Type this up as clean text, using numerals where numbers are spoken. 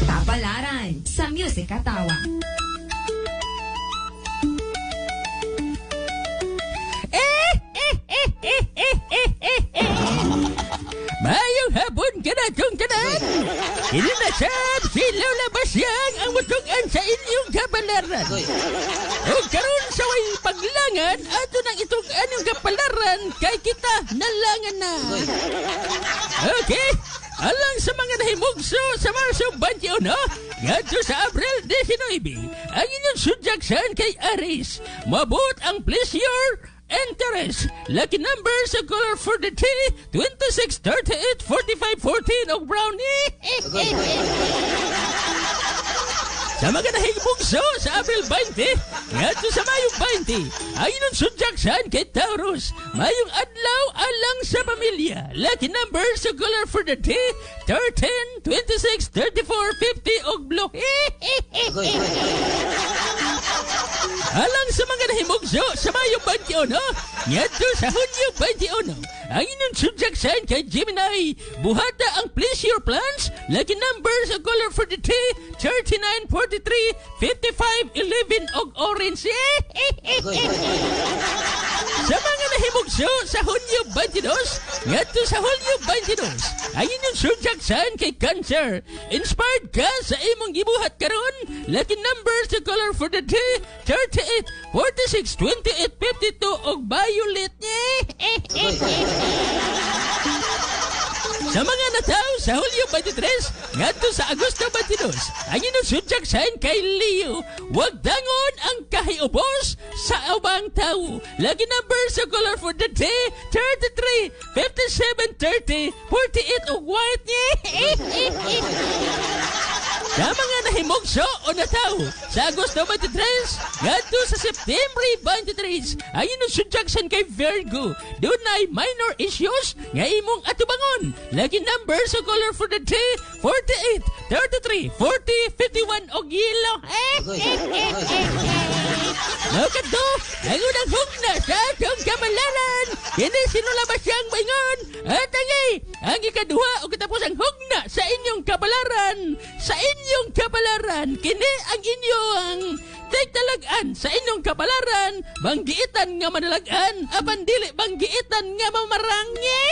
Kapalaran sa Music Katawa. Mayong hapon ka na kong tanan. Inanasab si Lola Basyang ang mutugan sa inyong kapalaran. O karon sa way paglangan, ato nang itugan yung kapalaran kay kita nalangan na. Okay? Alang sa mga nahimugso sa Marso 21, ngadto sa Abril 19, ang inyong sudyaksan kay Aris. Mabot ang pleasure interest. Lucky number sa color for the T, 26, 38, 45, 14 o brownie. Sa mga nahimugso sa Abril 20, ngadto sa Mayo 20, ang inyong sudyaksan kay Taurus. Mayong adlaw alang sa pamilya. Lucky number sa color for the T, 13, 26, 34, 50 o blue. Alang sa mga nahimugso sa Mayo 21, ngadto sa Hunyo 21, ang inyong sudyaksan kay Gemini. Buhata ang pleasure plans. Lucky number sa color for the T, 39, 43, 55, 11 og orange. Sa mga nahimugso sa Hunyo 22, ngadto sa Hulyo 22, ang inyong sudyaksan kay Cancer. Inspired ka sa imong gibuhat karon. Lucky number sa color for the T, 38, 46, 28, 52 og violet. Sa mga nataw sa Hulyo 23, ngadto sa Agosto 22, ang inyong sudyaksan kay Leo. Huwag dangon ang kahiubos sa ubang tao. Lucky number sa color for the day, 33, 57, 30, 48 o white. Sa mga nahimugso o nataw sa Agosto 23, ngadto sa September 23, ang inyong sudyaksan kay Virgo. Doon ay minor issues nga imong atubangon. Lucky number sa color for the day, 48, 33, 40, 51 o yellow. Nakato, ang unang hugna sa atong kamalaran. Kini sinulabas siyang baingon. At ang ikaduha o katapos ang hugna sa inyong kapalaran. Sa inyong kapalaran, kini ang inyong talagan sa inyong kapalaran. Banggiitan nga manalagan, apan dili banggiitan nga mamarangi.